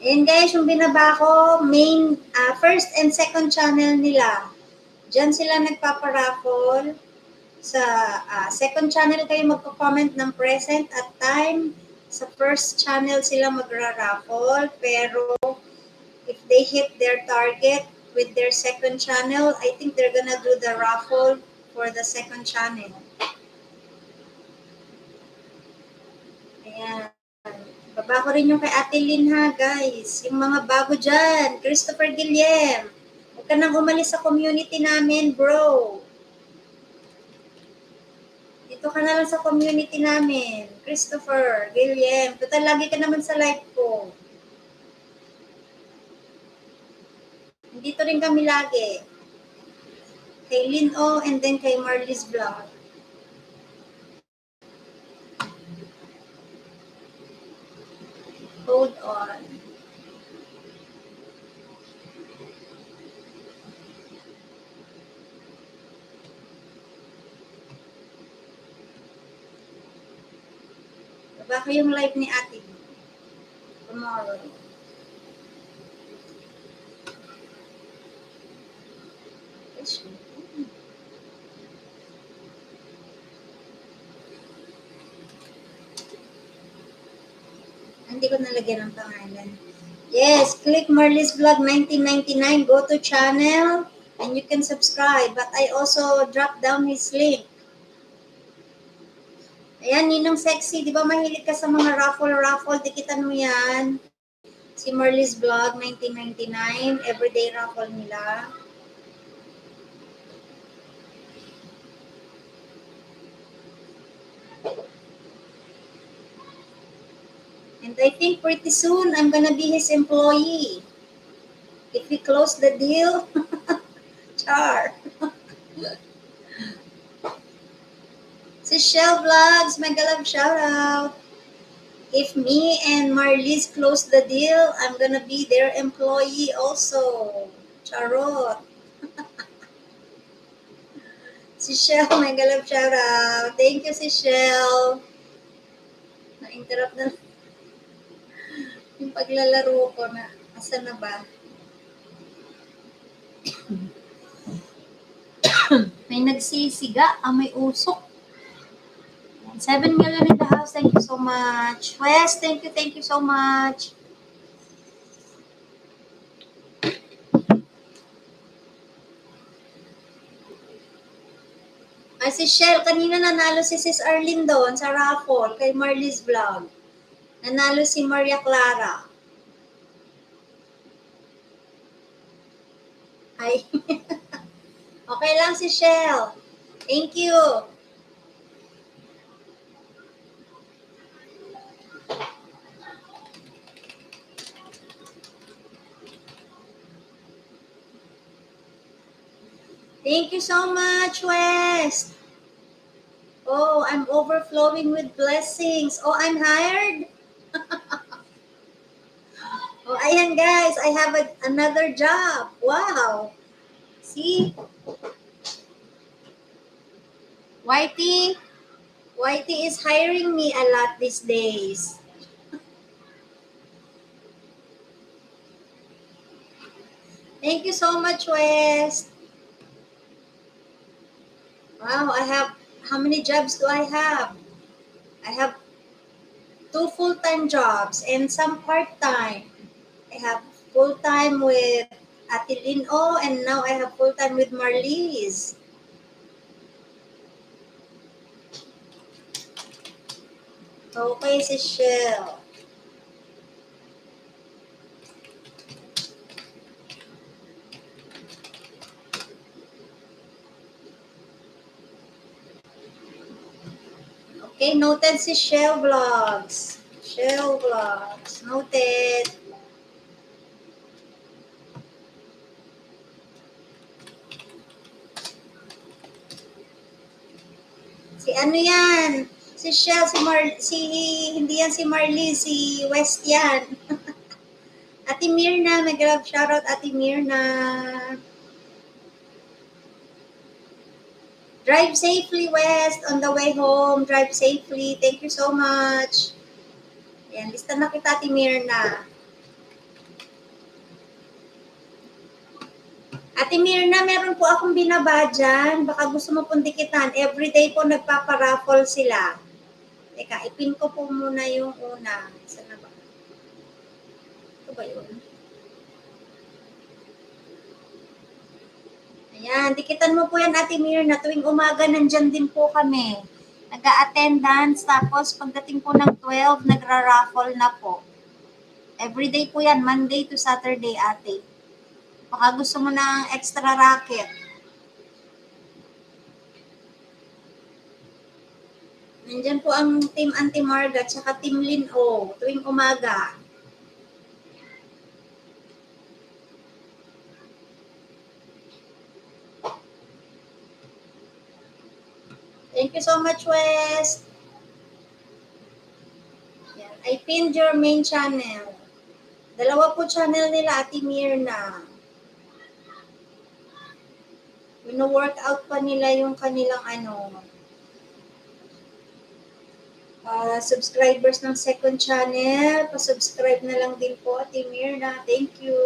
Ayan guys, yung binaba ko, main, first and second channel nila. Diyan sila nagpaparaffle. Sa second channel kayo magko-comment ng present at time. Sa first channel sila magra-raffle. Pero if they hit their target with their second channel, I think they're gonna do the raffle for the second channel. Ayan. Baba ko rin yung kay Ate Lynn ha, guys. Yung mga bago dyan. Christopher Guillem. Huwag ka nang umalis sa community namin, bro. Dito ka na lang sa community namin. Christopher Guillem. Total, lagi ka naman sa live ko. Dito rin kami lagi. Kay Lynn O and then kay Marley's Vlog. Hold on. Baba ko yung live ni Ate tomorrow. Hindi ko nalagyan ng pangalan. Yes, click Marley's Vlog 1999. Go to channel and you can subscribe. But I also drop down his link. Ayan, Ninong Sexy. Di ba mahilig ka sa mga raffle? Dikitan mo yan. Si Marley's Vlog 1999. Everyday raffle nila. And I think pretty soon, I'm gonna be his employee. If we close the deal, char. Si Shell Vlogs, mega love shout out. If me and Marlies close the deal, I'm gonna be their employee also. Charot. Si Shell, mega love shout out. Thank you, si Shell. Na-interrupt na yung paglalaro ko na. Asan na ba? May nagsisiga. May usok. 7 million in the house. Thank you so much. Wes, thank you so much. Si Shell, kanina nanalo si Sis Arlene doon sa raffle kay Marley's Vlog. Nanalo si Maria Clara. Ay. Okay lang si Shell. Thank you. Thank you so much, West. Oh, I'm overflowing with blessings. Oh, I'm hired? Oh, ayan guys, I have another job. Wow. See? Whitey is hiring me a lot these days. Thank you so much, West. Wow, how many jobs do I have? I have 2 full-time jobs and some part-time. I have full-time with Ate Lynn O and now I have full-time with Marlies. Okay, si Shell. Okay, noted si Shell Vlogs. Shell Vlogs. Noted. Si ano yan? Si Shell, hindi yan si Marley, si West yan. Ate Mirna, mag-love shoutout Ate Mirna. Drive safely, West, on the way home. Drive safely. Thank you so much. Ayan, lista na kita, Ate Mirna. Ate Mirna, meron po akong binaba dyan. Baka gusto mo pong dikitan. Everyday po nagpaparaffle sila. Teka, ipin ko po muna yung una. Saan na ba? Ito ba yun? Ayan, dikitan mo po yan, Ate Mirna. Tuwing umaga, nandyan din po kami. Nag-a-attendance, tapos pagdating po ng 12, nagra-raffle na po. Everyday po yan, Monday to Saturday, ate. Baka gusto mo ng extra racket. Nandyan po ang Team Auntie Marga at saka Team Lin O tuwing umaga. Thank you so much, West. Yan. I pinned your main channel. Dalawa po channel nila, Ate Mirna. Wino-workout pa nila yung kanilang subscribers ng second channel. Pa-subscribe na lang din po, Ate Mirna. Thank you.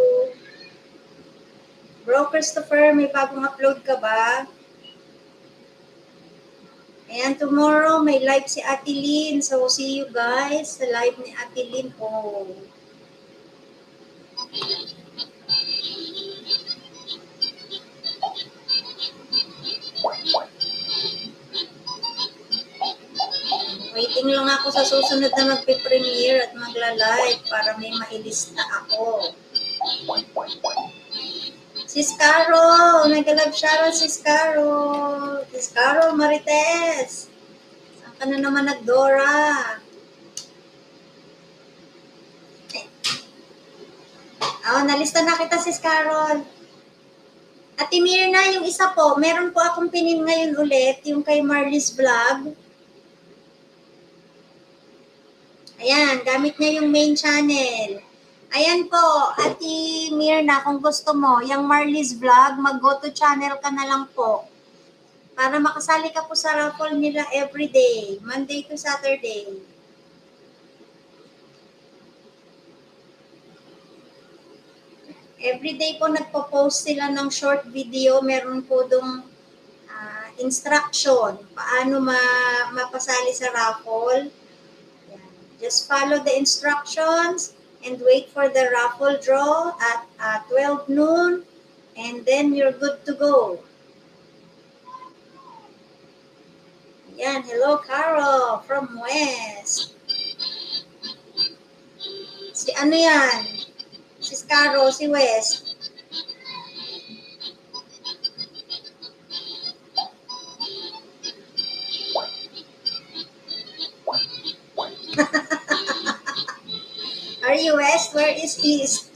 Bro Christopher, may bagong upload ka ba? Ayan, tomorrow may live si Ate Lynn. So, see you guys sa live ni Ate Lynn. Oh. Waiting lang ako sa susunod na magpe-premiere at magla-live para may mailista ako. Sis Caro, nag-live shoutout Sis Caro. Sis Caro Marites. Saan ka na naman nag-Dora? Nalista na kita Sis Carol. Ate Mirna, yung isa po, meron po akong pinin ngayon ulit, yung kay Marley's Vlog. Ayan, gamit niya yung main channel. Ayan po, Ate Mirna, kung gusto mo, yung Marley's Vlog, mag-go to channel ka na lang po. Para makasali ka po sa raffle nila everyday, Monday to Saturday. Everyday po nagpo-post sila ng short video, meron po dong instruction, paano mapasali sa raffle. Ayan. Just follow the instructions and wait for the raffle draw at 12 noon and then you're good to go. Yan, hello Carol from West. Si ano yan? Si Carol, si West. Are you West? Where is East?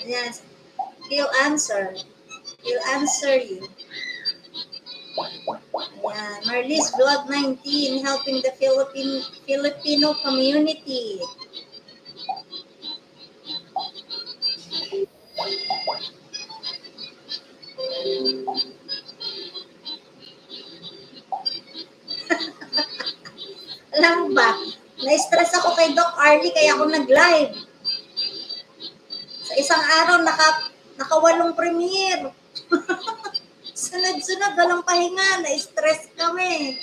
Yes. He'll answer. He'll answer you. Ayan. Marlies Vlog 19, helping the Filipino community. Alam mo ba, na-stress ako kay Doc Arlie kaya ako nag-live. Sa isang araw, naka-8 premiere. Sunod-sunod, walang pahinga, na-stress kami.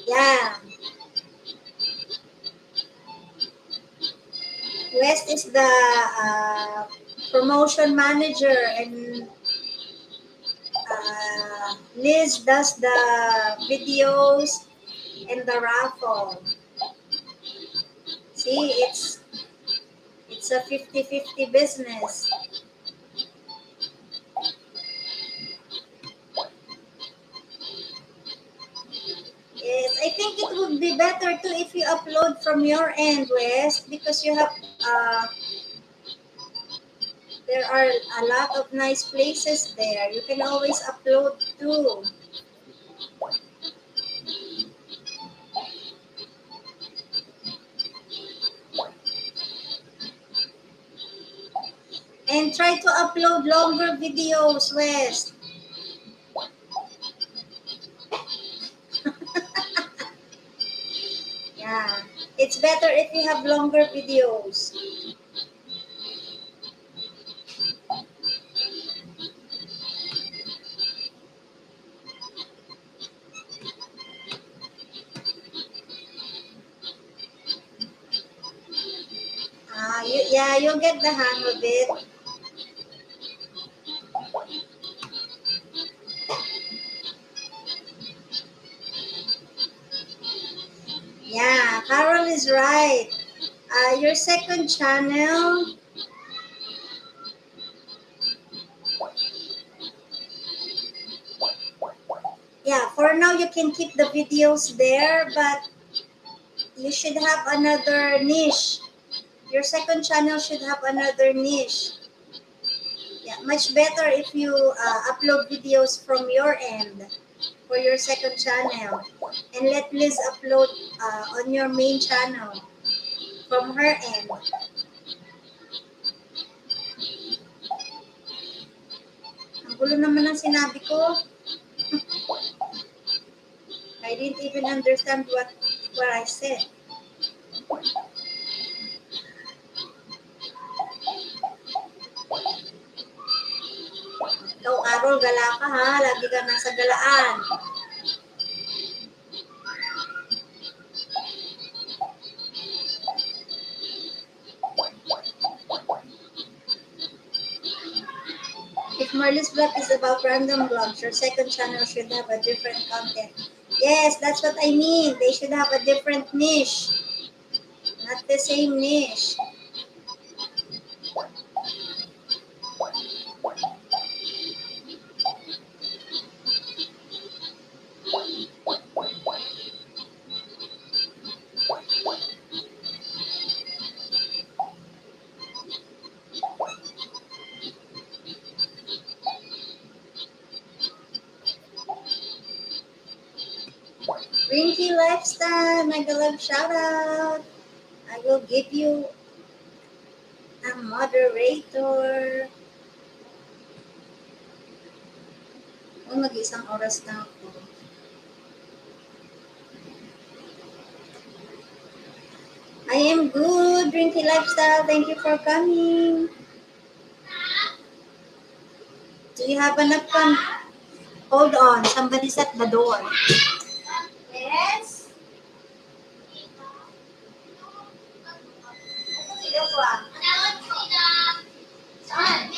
Yeah. West is the promotion manager and Liz does the videos and the raffle. See, it's a 50-50 business. Yes, I think it would be better too if you upload from your end, West, because you have there are a lot of nice places there. You can always upload too. And try to upload longer videos, West. Yeah. It's better if you have longer videos. Yeah, you'll get the hang of it. Yeah, Carol is right. Your second channel, yeah, for now you can keep the videos there, but you should have another niche. Your second channel should have another niche. Yeah, much better if you upload videos from your end for your second channel and let Liz upload on your main channel from her end. Ang gulo naman ng sinabi ko. I didn't even understand what I said. Ikaw, Carol, gala ka ha. Lagi ka nasa galaan. If Marlies Vlog is about random vlogs, your second channel should have a different content. Yes, that's what I mean. They should have a different niche. Not the same niche. Rinky Lifestyle, Mega Love shout out. I will give you a moderator. Oh, mag-isang oras na ako. I am good, Rinky Lifestyle. Thank you for coming. Do you have enough fun? Hold on, somebody's at the door. Yes? Ito ah. Saan?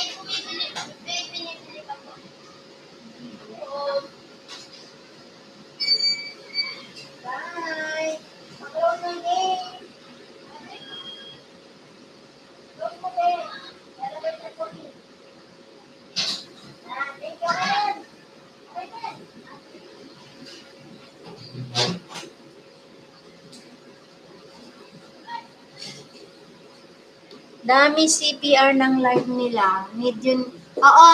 Bye. Mag-load ng game. Load mo din. Lalagay na ko din. Thank you, Ren. Okay, Ren. Dami CPR ng live nila. Need yun. Oo,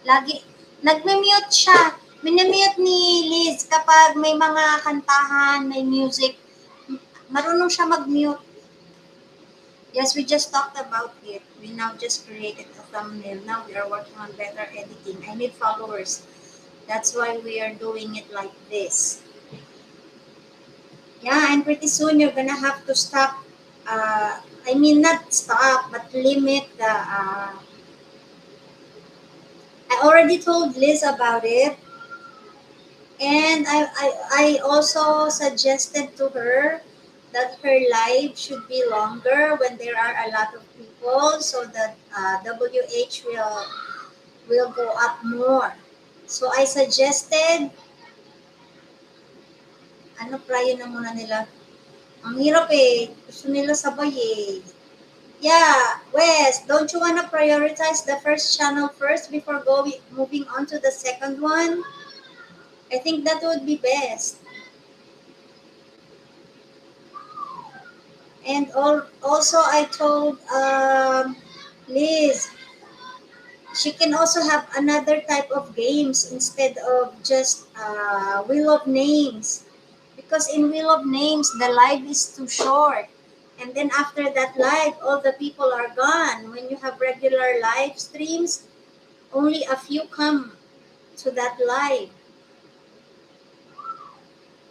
lagi. Nagme-mute siya. Minamute ni Liz kapag may mga kantahan, may music. Marunong siya mag-mute. Yes, we just talked about it. We now just created a thumbnail. Now we are working on better editing. I need followers. That's why we are doing it like this. Yeah, and pretty soon you're gonna have to stop. I mean, not stop, but limit the. I already told Liz about it, and I also suggested to her that her live should be longer when there are a lot of people, so that WH will go up more. So I suggested, ano prayo na muna nila? Ang hirap eh. Gusto nila sabay eh. Yeah, Wes, don't you wanna prioritize the first channel first before moving on to the second one? I think that would be best. And also I told Liz, she can also have another type of games instead of just Wheel of Names. Because in Wheel of Names, the live is too short. And then after that live, all the people are gone. When you have regular live streams, only a few come to that live.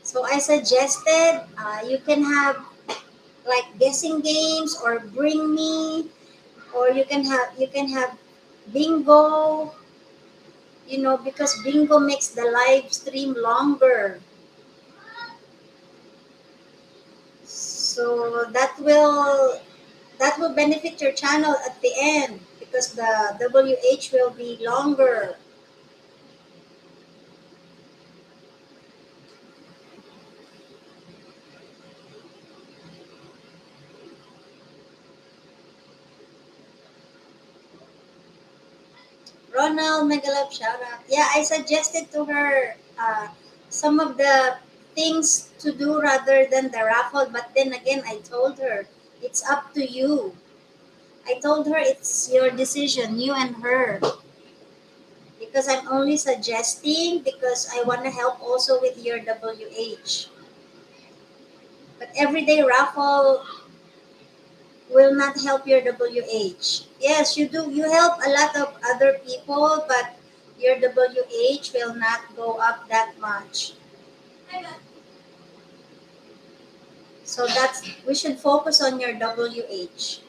So I suggested you can have like guessing games or bring me, or you can have bingo, because bingo makes the live stream longer. So that will benefit your channel at the end because the WH will be longer. Ronald Megalab, shout out. Yeah, I suggested to her some of the things to do rather than the raffle, but then again, I told her it's up to you. I told her it's your decision, you and her, because I'm only suggesting because I want to help also with your WH. But everyday raffle will not help your WH. Yes, you do. You help a lot of other people, but your WH will not go up that much. So we should focus on your WH.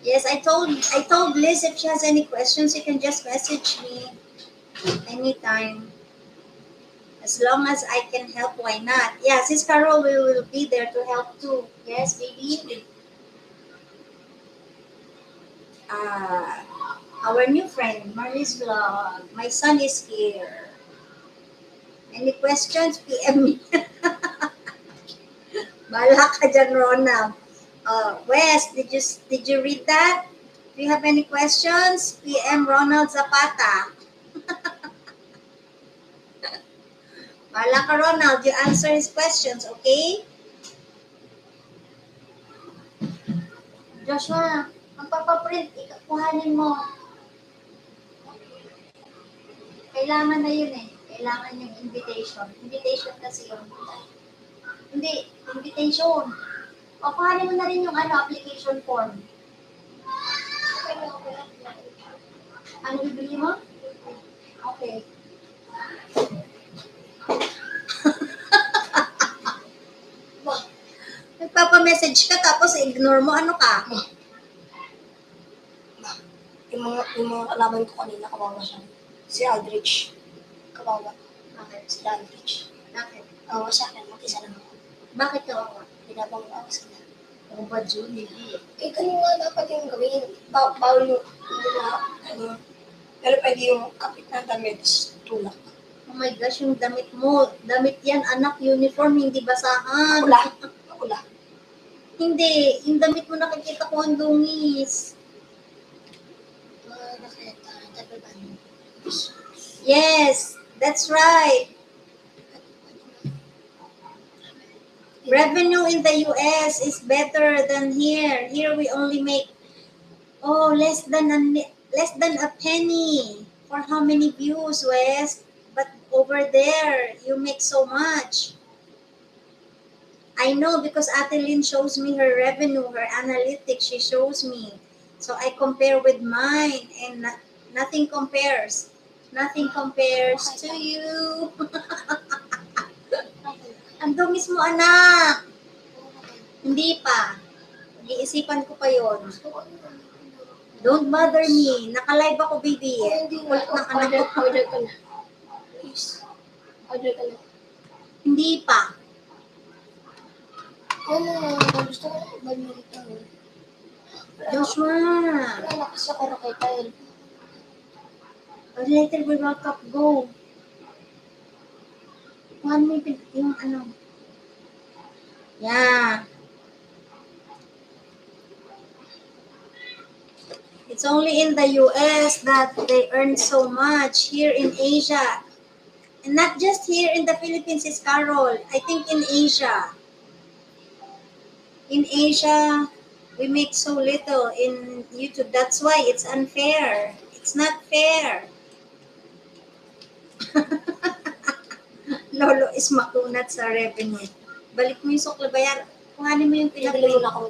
Yes, I told Liz if she has any questions, you can just message me anytime. As long as I can help, why not? Yeah, Sis Carol will be there to help too. Yes, baby. Uh, our new friend, Marley's Vlog. My son is here. Any questions? PM me. Bahala ka dyan, Rona. Wes, did you read that? Do you have any questions? PM Ronald Zapata. Bahala ka, Ronald. You answer his questions, okay? Joshua, magpapaprint. Kuhanin mo. Kailangan na yun eh. Kailangan yung invitation. Invitation kasi yun. Hindi, invitation. O, kuhanin mo na rin yung application form. Ano bibili mo? Okay. Nagpapa-message ka tapos ignore mo, ano ka? Yung mga kalaban ko kanina, kawawa siya. Si Aldrich. Kawawa. Bakit? Si Aldrich. Bakit? Kawawa sa akin, mag-isa lang ako. Bakit ka? Pinabang ako sila. Ano ba, June? Hindi. Ganun nga dapat yung gawin. Bawal yung pero pwede yung kapit na damit, tulak. Oh my gosh, yung damit mo. Damit yan, anak, uniform, hindi basahan. Makula. Hindi, yung damit mo nakikita ko ang dungis. Nakita, Yes, that's right. Revenue in the US is better than here. Here we only make less than a penny for how many views, Wes? But over there, you make so much. I know because Atelyn shows me her revenue, her analytics, she shows me. So I compare with mine and nothing compares. Nothing compares to you. Ang dumis mo, anak. Hindi pa. Iisipan ko pa yon. Don't bother me. Naka-live ako, baby. Kulit ng anak ko. Order ka na. Please. Order ka na. Hindi pa. Gusto ko na ibalik ito. Joshua. Wala na kasi ako kay Kyle. Later we will top go. Kuhan mo yung ano. Yeah. It's only in the US that they earn so much. Here in Asia. And not just here in the Philippines, is Carol. I think in Asia. In Asia, we make so little in YouTube. That's why it's unfair. It's not fair. Lolo is makunat sa revenue. Balik mo yung sukla bayar. Kuhanin mo yung Pinabili pinabili. mo na ako.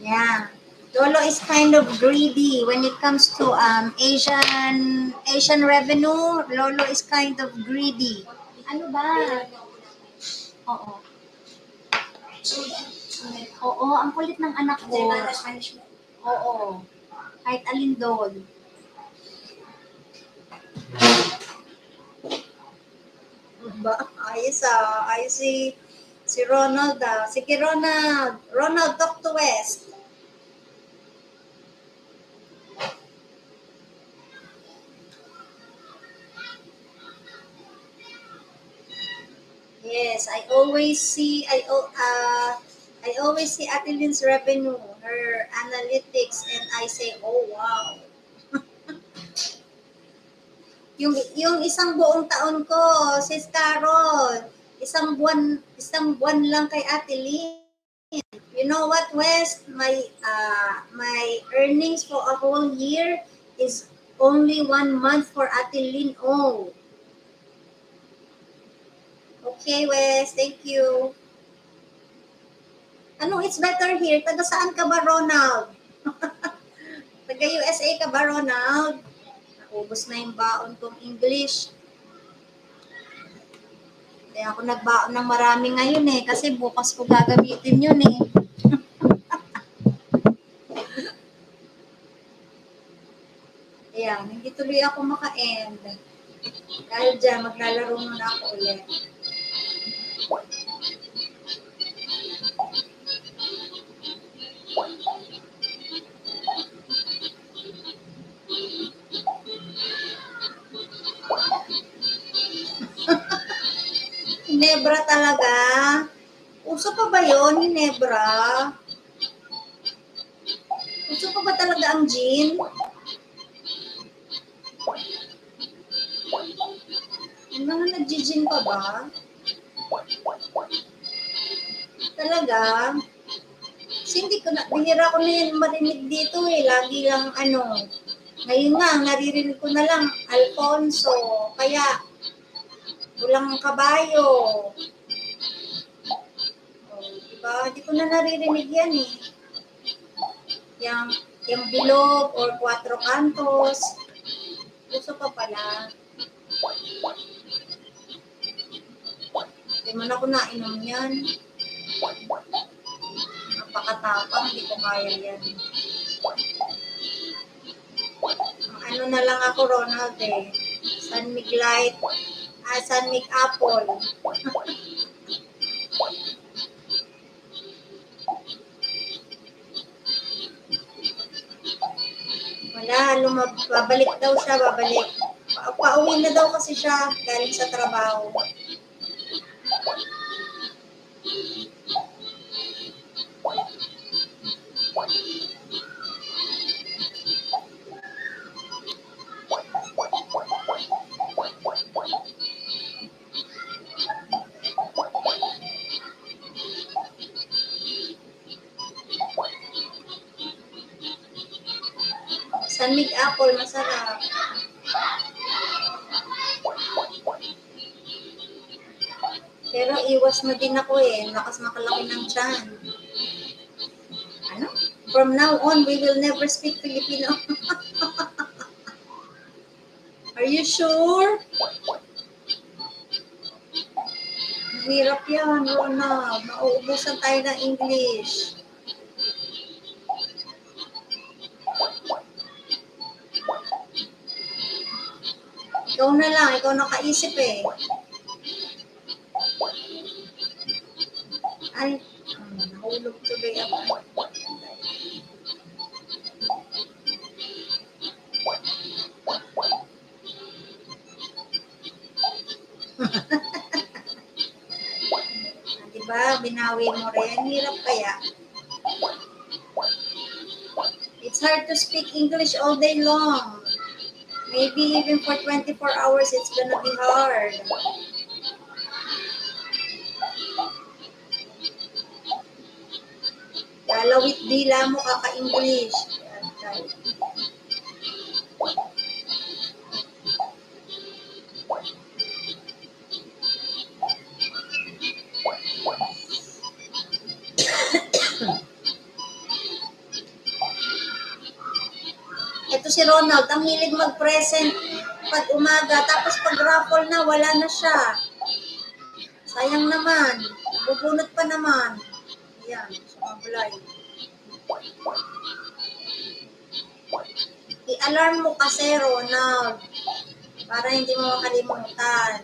Yeah. Lolo is kind of greedy when it comes to Asian revenue. Lolo is kind of greedy. Ano ba? Oo. Oo, ang kulit ng anak ko. Oo. Kahit alin doon. Ba, ayos ayos si Ronald Sige Ronald. Ronald, talk to West. Yes, I always see Ate Lynn's revenue, her analytics, and I say, oh wow. Yung isang buong taon ko, Sis Carol, isang buwan lang kay Ate Lynn. You know what, West? My earnings for a whole year is only 1 month for Ate Lynn. Oh. Okay, West. Thank you. Anong it's better here? Taga saan ka ba, Ronald? Taga USA ka ba, Ronald? Naubos na yung baon kong English. Kaya ako nagbaon ng marami ngayon eh. Kasi bukas ko gagamitin yun eh. Ayan, hindi tuloy ako maka-end. Dahil dyan, maglalaro muna ako ulit. Ginebra talaga. Uso pa ba yun, Ginebra? Uso pa ba talaga ang gin? Yung mga nag-gin pa ba? Talaga? Kasi hindi ko na, bihira ko na yan marinig dito eh. Lagi lang ngayon nga, naririnig ko na lang, Alfonso, kaya, Bulang Kabayo. Diba? Hindi ko na naririnig yan eh. Yung Bilog or Cuatro Cantos. Gusto pa pala. Hindi man ako nainom yan. Napakatapang, hindi ko kaya yan. Ano na lang ako, Ronald eh. San Mig Light, San Mig Apple. Wala, babalik daw siya, babalik. Pauwi na daw kasi siya galing sa trabaho. San Mig Apple, masarap. Pero iwas mo din ako eh. Lakas makalaki ng tiyan. Ano? From now on, we will never speak Filipino. Are you sure? Hirap yan, Ronald. Mauubusan tayo ng English. Ikaw na lang, ikaw nakaisip eh. Ay, nahulog tuloy ako. Diba, binawi mo rin. Hirap kaya. It's hard to speak English all day long. Maybe even for 24 hours, it's gonna be hard. Lalawit dila mo kaka-English. Ito si Ronald, ang hilig mag-present pag umaga, tapos pag raffle na, wala na siya. Sayang naman. Bubunot pa naman. Ayan, sumabulay. I-alarm mo kasi, Ronald, para hindi mo makalimutan.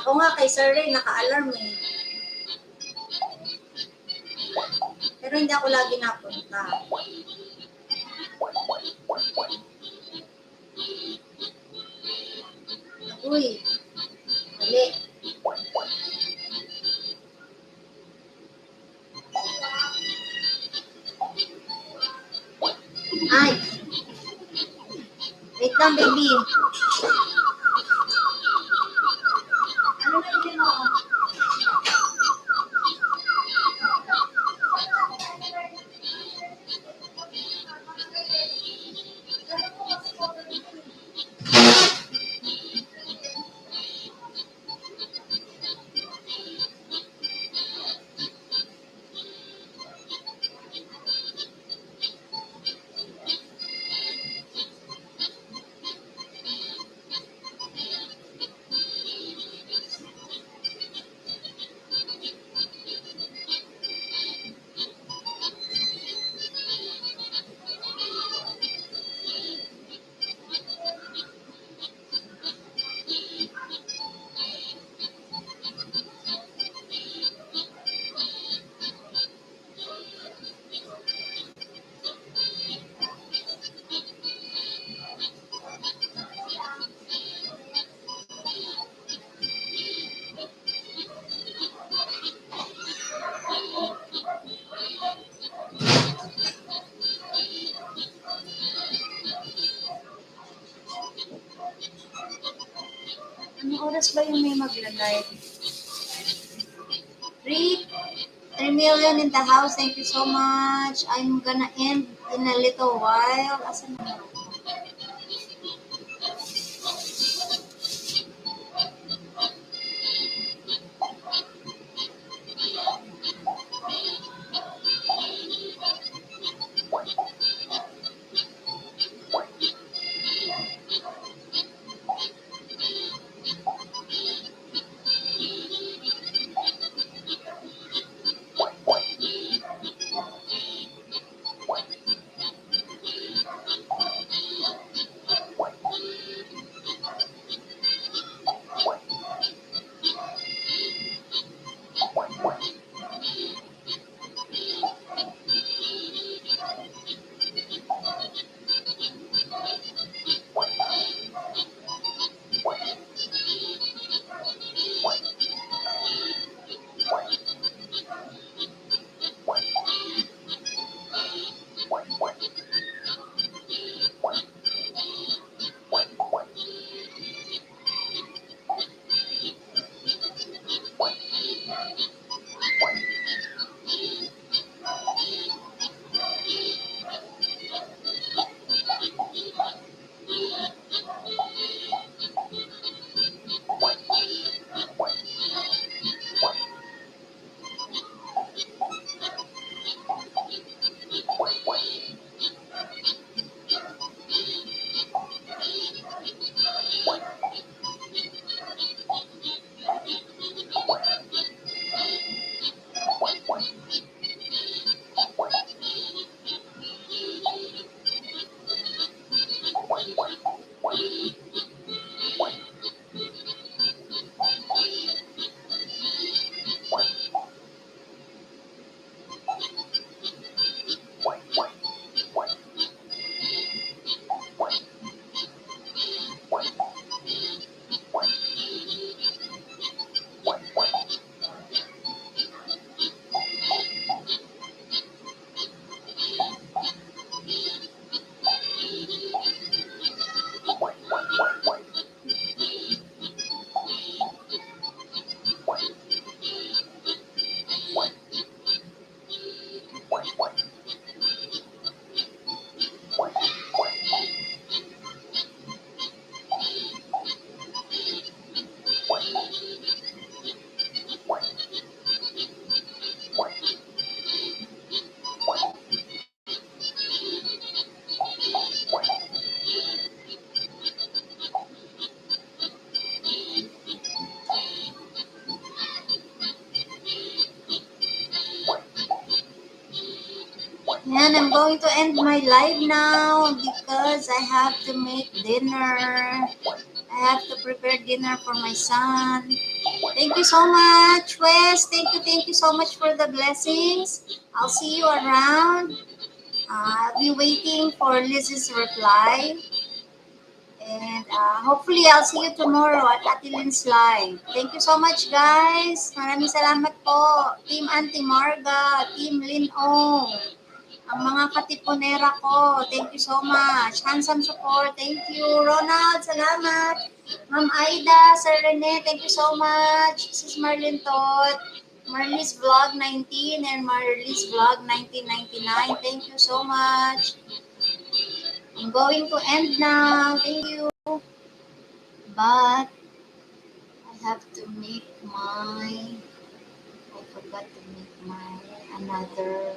Ako nga kay Sir Ray, naka-alarm eh. Pero hindi ako lagi napunta. Uy, mali. Ay, wait lang, baby. Ano na yun mo? Anong oras ba yung may magla-live? 3 million in the house. Thank you so much. I'm gonna end in a little while. Asan na? going to end my live now because I have to make dinner. I have to prepare dinner for my son. Thank you so much, Wes. Thank you so much for the blessings. I'll see you around. I'll be waiting for Liz's reply. And hopefully, I'll see you tomorrow at Ate Lynn's live. Thank you so much, guys. Maraming salamat po. Team Auntie Marga, Team Lynn O, ang mga katipunera ko. Thank you so much. Handsome support. Thank you. Ronald, salamat. Ma'am Aida, Sir Rene, thank you so much. This is Marlene Todd, Marlies Vlog 19 and Marlies Vlog 1999. Thank you so much. I'm going to end now. Thank you. But I have to make my, I forgot to make my another